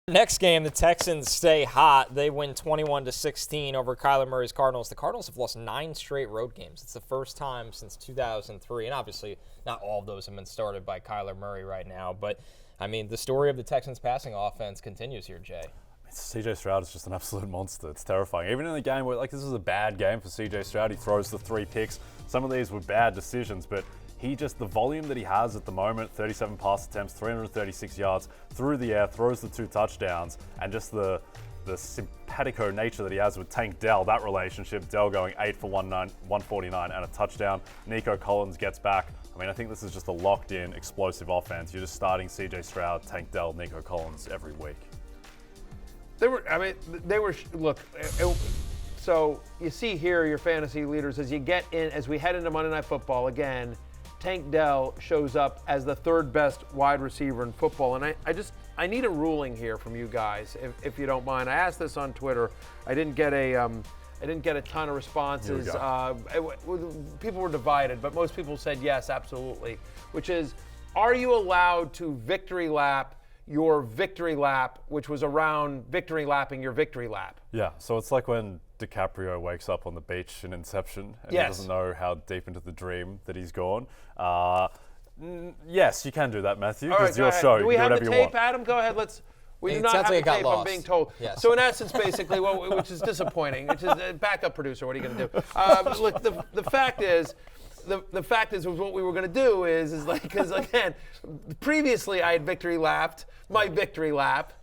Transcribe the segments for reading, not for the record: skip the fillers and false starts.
Next game, the Texans stay hot. They win 21-16 over Kyler Murray's Cardinals. The Cardinals have lost 9 straight road games. It's the first time since 2003, and obviously not all of those have been started by Kyler Murray right now. But, I mean, the story of the Texans' passing offense continues here, Jay. CJ Stroud is just an absolute monster. It's terrifying. Even in the game where, this is a bad game for CJ Stroud. He throws the 3 picks. Some of these were bad decisions, but the volume that he has at the moment, 37 pass attempts, 336 yards through the air, throws the 2 touchdowns, and just the simpatico nature that he has with Tank Dell, that relationship, Dell going 8 for 149 and a touchdown. Nico Collins gets back. I mean, I think this is just a locked-in, explosive offense. You're just starting CJ Stroud, Tank Dell, Nico Collins every week. So you see here your fantasy leaders as we head into Monday Night Football again. Tank Dell shows up as the 3rd best wide receiver in football, and I need a ruling here from you guys, if you don't mind. I asked this on Twitter. I didn't get a ton of responses. People were divided, but most people said yes, absolutely. Which is, are you allowed to victory lap your victory lap, which was around victory lapping your victory lap? Yeah, so it's like when DiCaprio wakes up on the beach in Inception and he doesn't know how deep into the dream that he's gone. Yes, you can do that, Matthew. It's your show. Do we have the tape, Adam? Go ahead. We do not have the tape, I'm being told. Yes. So in essence, basically, which is disappointing, which is a backup producer, what are you going to do? Look, the fact is, what we were going to do is because again, previously I had victory lapped my victory lap,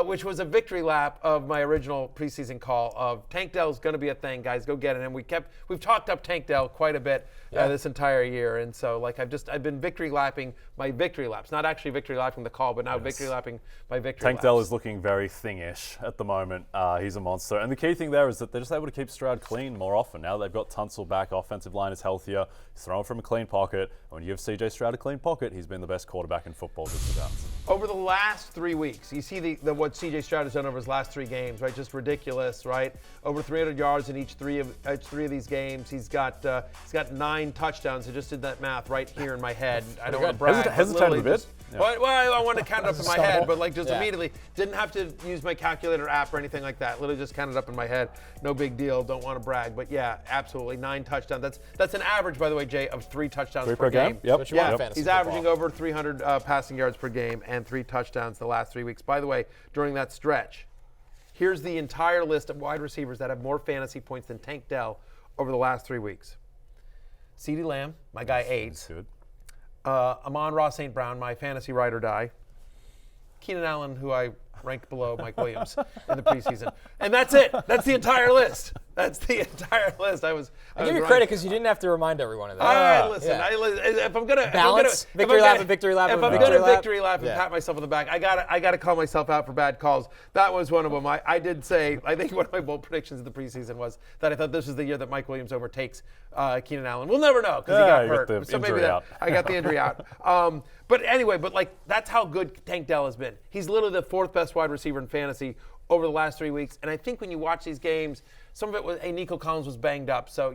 which was a victory lap of my original preseason call of Tank Dell's going to be a thing, guys. Go get it. And we've talked up Tank Dell quite a bit this entire year, and so I've been victory lapping my victory laps, not actually victory lapping the call, but now victory lapping my victory laps. Tank Dell is looking very thing-ish at the moment. He's a monster, and the key thing there is that they're just able to keep Stroud clean more often. Now they've got Tunsil back, offensive line is healthier, he's throwing from a clean pocket. When you give CJ Stroud a clean pocket, he's been the best quarterback in football just about. Over the last 3 weeks, you see what CJ Stroud has done over his last 3 games, right? Just ridiculous, right? Over 300 yards in each three of these games. He's got 9 touchdowns. I just did that math right here in my head. I don't want to brag. Hesitate a bit. Well, I wanted to count it up in my head, but immediately didn't have to use my calculator app or anything like that. Literally just counted up in my head. No big deal. Don't want to brag, but yeah, absolutely 9 touchdowns. That's an average, by the way, Jay, of 3 touchdowns per game. Yep. He's averaging over 300 passing yards per game and 3 touchdowns the last 3 weeks. By the way, during that stretch, here's the entire list of wide receivers that have more fantasy points than Tank Dell over the last 3 weeks. CeeDee Lamb, my guy, 8. Good. Amon-Ra St. Brown, my fantasy ride or die. Keenan Allen, who I ranked below Mike Williams in the preseason. And that's it. That's the entire list. That's the entire list. I give you credit because you didn't have to remind everyone of that. All right, listen. If I'm gonna balance, victory lap, victory lap, if I'm gonna victory lap and pat myself on the back, I gotta call myself out for bad calls. That was one of them. I did say, I think one of my bold predictions of the preseason was that I thought this was the year that Mike Williams overtakes Keenan Allen. We'll never know because he got hurt. So maybe I got the injury out. But anyway, that's how good Tank Dell has been. He's literally the 4th best wide receiver in fantasy over the last 3 weeks. And I think when you watch these games, some of it was, Nico Collins was banged up. So,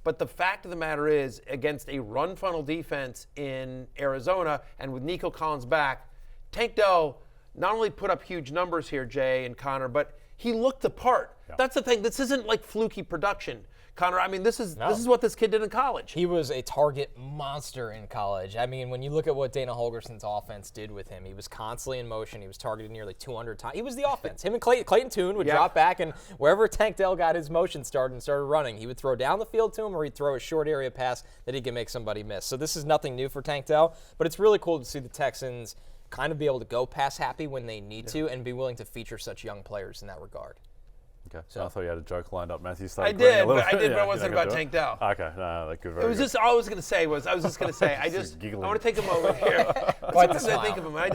but the fact of the matter is, against a run funnel defense in Arizona and with Nico Collins back, Tank Dell not only put up huge numbers here, Jay and Connor, but he looked the part. Yeah. That's the thing. This isn't like fluky production. Connor, I mean, this is what this kid did in college. He was a target monster in college. I mean, when you look at what Dana Holgerson's offense did with him, he was constantly in motion. He was targeted nearly 200 times. He was the offense. Him and Clayton Tune would drop back, and wherever Tank Dell got his motion started and started running, he would throw down the field to him or he'd throw a short area pass that he could make somebody miss. So this is nothing new for Tank Dell, but it's really cool to see the Texans kind of be able to go pass happy when they need to and be willing to feature such young players in that regard. Okay, so I thought you had a joke lined up, Matthew. I did, but I wasn't about Tank Dell. Okay, no, that could very. It was good. just all I was going to say was I want to take a moment here. Quite the smile. I think of him. I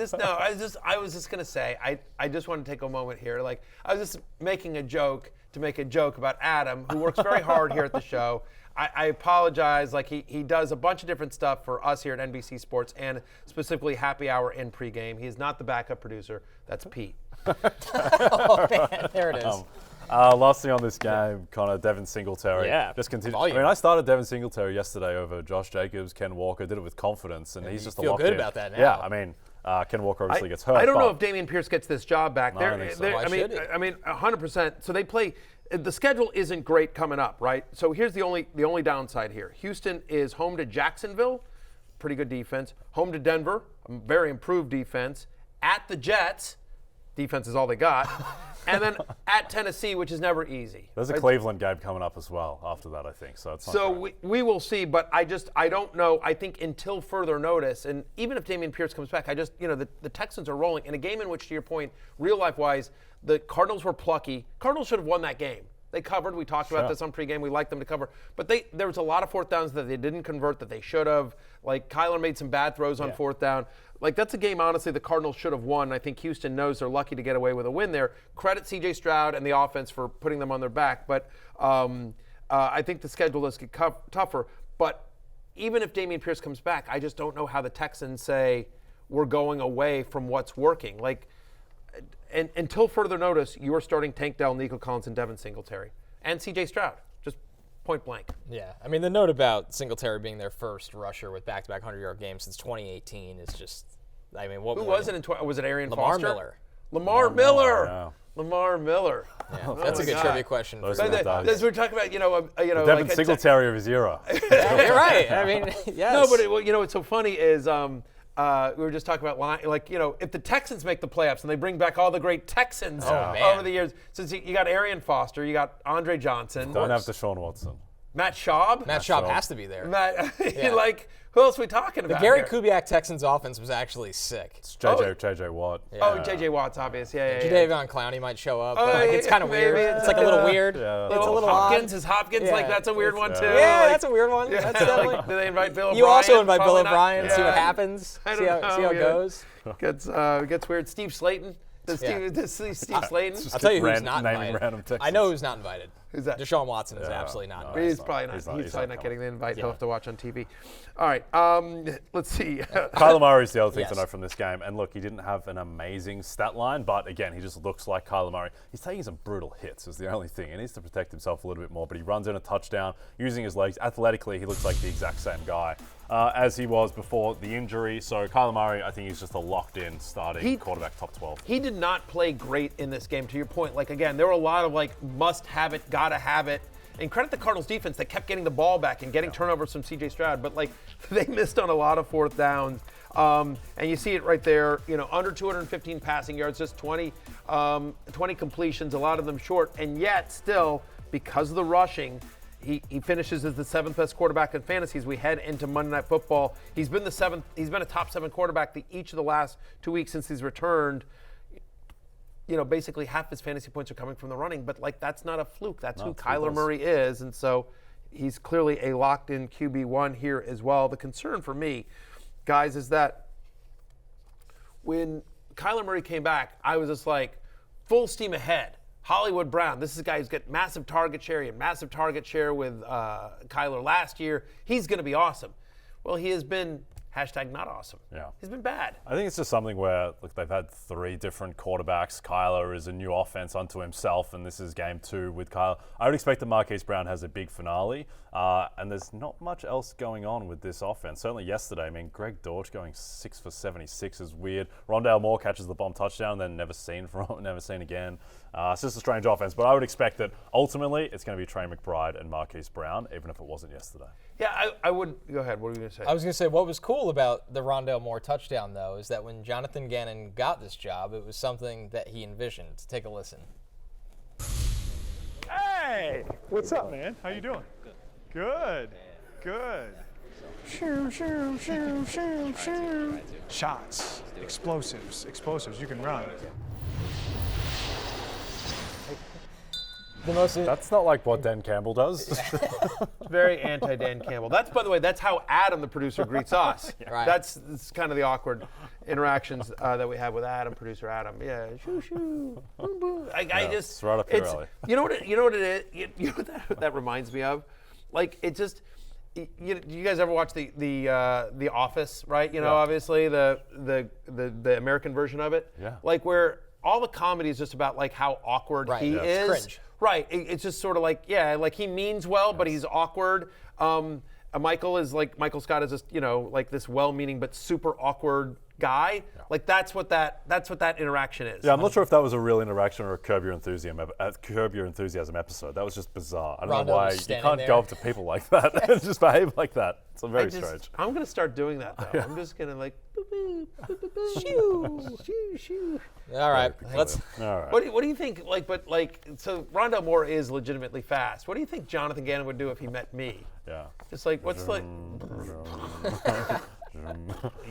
was just going to say I just want to take a moment here. I was just making a joke to make a joke about Adam, who works very hard here at the show. I apologize. He does a bunch of different stuff for us here at NBC Sports and specifically Happy Hour and pregame. He is not the backup producer. That's Pete. Oh man, there it is. Last thing on this game, Connor, Devin Singletary. Yeah, just continue. I mean, I started Devin Singletary yesterday over Josh Jacobs, Ken Walker. Did it with confidence, and he's just a locked in. You feel good about that now. Yeah, I mean, Ken Walker obviously gets hurt. I don't know if Dameon Pierce gets this job back. No, I think so. Why should he? I mean, 100%. So they play. The schedule isn't great coming up, right? So here's the only downside here. Houston is home to Jacksonville, pretty good defense. Home to Denver, a very improved defense. At the Jets, defense is all they got. And then at Tennessee, which is never easy. There's a Cleveland game coming up as well after that, I think. So it's not So we will see, but I don't know. I think until further notice, and even if Dameon Pierce comes back, the Texans are rolling in a game in which, to your point, real life wise, the Cardinals were plucky. Cardinals should have won that game. They covered. We talked about this on pregame. We liked them to cover. But there was a lot of fourth downs that they didn't convert that they should have. Like Kyler made some bad throws on fourth down. Like that's a game, honestly, the Cardinals should have won. I think Houston knows they're lucky to get away with a win there. Credit C.J. Stroud and the offense for putting them on their back. But I think the schedule does get tougher. But even if Dameon Pierce comes back, I just don't know how the Texans say we're going away from what's working. Like, and until further notice, you are starting Tank Dell, Nico Collins, and Devin Singletary. And C.J. Stroud, just point blank. Yeah, I mean, the note about Singletary being their first rusher with back-to-back 100-yard games since 2018 is just, I mean, what Who was it was it Arian Lamar Foster? Miller. Lamar Miller. Yeah. Lamar Miller. Yeah, that's a good trivia question. Those For are the As we're talking about, Devin like Singletary of his era. You're right. I mean, yes. No, but what's so funny is we were just talking about if the Texans make the playoffs and they bring back all the great Texans over the years, since you got Arian Foster, you got Andre Johnson, Don't have Deshaun Watson. Matt Schaub. Matt Schaub has to be there. Who else are we talking about? The Gary here? Kubiak Texans offense was actually sick. It's JJ Watt. Oh, J.J. Watt's obvious. Yeah. Jadeveon Clowney might show up. Oh, But it's kind of weird. maybe It's like a little weird. Yeah. It's a little Hopkins odd. is Hopkins Yeah. like that's a weird one too. Yeah, Like, that's a weird one. That's definitely. do they invite Bill O'Brien? You also invite Bill Probably not. O'Brien, see what Yeah. happens, I see don't how know, it goes. Gets weird. Steve Slayton. Does Steve Slayton? I'll tell you who's Random- not naming invited. random Texans. I know who's not invited. Who's that? Deshaun Watson is Yeah, absolutely not no. invited. He's probably not. He's He's not probably not getting the invite. He'll Yeah. have to watch on TV. All right. Let's see. Kyler Murray is the other thing to Yes. know from this game. And look, he didn't have an amazing stat line, but again, he just looks like Kyler Murray. He's taking some brutal hits is the only thing. He needs to protect himself a little bit more, but he runs in a touchdown using his legs. Athletically, he looks like the exact same guy as he was before the injury. So Kyler Murray, I think he's just a locked-in starting quarterback top 12. He did not play great in this game, to your point. Like, again, there were a lot of, must have it, gotta have it. And credit the Cardinals defense. They kept getting the ball back and getting turnovers from C.J. Stroud. But, they missed on a lot of fourth downs. And you see it right there, under 215 passing yards, just 20 completions, a lot of them short. And yet, still, because of the rushing, he finishes as the 7th best quarterback in fantasy as we head into Monday Night Football. He's been a top 7 quarterback each of the last 2 weeks since he's returned. Basically half his fantasy points are coming from the running, but that's not a fluke. That's who Kyler Murray is. And so he's clearly a locked-in QB1 here as well. The concern for me, guys, is that when Kyler Murray came back, I was just full steam ahead. Hollywood Brown, this is a guy who's got massive target share. He had massive target share with Kyler last year. He's going to be awesome. Well, he has been #not awesome. Yeah. He's been bad. I think it's just something where they've had 3 different quarterbacks. Kyler is a new offense unto himself, and this is game 2 with Kyler. I would expect that Marquise Brown has a big finale, and there's not much else going on with this offense. Certainly yesterday, Greg Dortch going 6 for 76 is weird. Rondale Moore catches the bomb touchdown, then never seen again. It's just a strange offense, but I would expect that ultimately it's going to be Trey McBride and Marquise Brown, even if it wasn't yesterday. Yeah, I would. Go ahead. What were you going to say? I was going to say what was cool about the Rondale Moore touchdown, though, is that when Jonathan Gannon got this job, it was something that he envisioned. Take a listen. Hey, what's up, man? How you doing? Good. Good. Shoo, shoo, shoo, shoo, shoo. Shots, explosives. You can run. That's not like what Dan Campbell does. Very anti-Dan Campbell. By the way, that's how Adam, the producer, greets us. Right. That's kind of the awkward interactions that we have with Adam, producer Adam. Yeah, shoo, shoo, boom, boom. It's right up your alley. You know what it is? You know what that reminds me of? It just. You guys ever watch the Office? Right. Obviously the American version of it. Yeah. Where all the comedy is just about how awkward Right. he Yeah. is. It's cringe. Right. It's just sort of he means well, but he's awkward. Michael Scott is just this well-meaning but super awkward guy. Like that's what that interaction is. Yeah, I'm not sure if that was a real interaction or a Curb Your Enthusiasm episode. That was just bizarre. I don't know why you can't go up to people like that and just behave like that. It's very strange. I'm gonna start doing that though. I'm just gonna like boop, boop, boop, boop, shoo, shoo, shoo. All right, let's. All right. What do you think? So Rondell Moore is legitimately fast. What do you think Jonathan Gannon would do if he met me? Yeah. Just like what's like.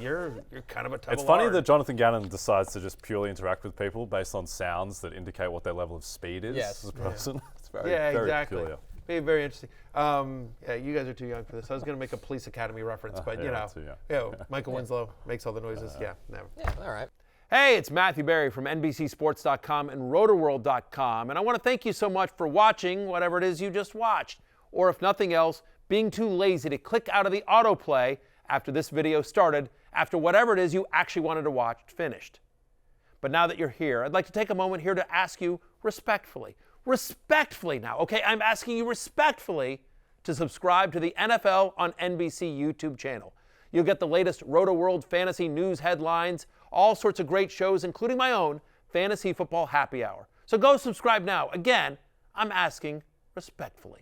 You're kind of a tub It's of funny lard. that Jonathan Gannon decides to just purely interact with people based on sounds that indicate what their level of speed is as a person. It's very exactly. peculiar. Very interesting. Yeah, you guys are too young for this. I was going to make a Police Academy reference, but Michael Winslow makes all the noises. Never. Yeah, all right. Hey, it's Matthew Berry from NBCSports.com and RotoWorld.com, and I want to thank you so much for watching whatever it is you just watched, or if nothing else, being too lazy to click out of the autoplay after this video started, after whatever it is you actually wanted to watch finished. But now that you're here, I'd like to take a moment here to ask you respectfully now, okay? I'm asking you respectfully to subscribe to the NFL on NBC YouTube channel. You'll get the latest Roto World fantasy news headlines, all sorts of great shows, including my own Fantasy Football Happy Hour. So go subscribe now. Again, I'm asking respectfully.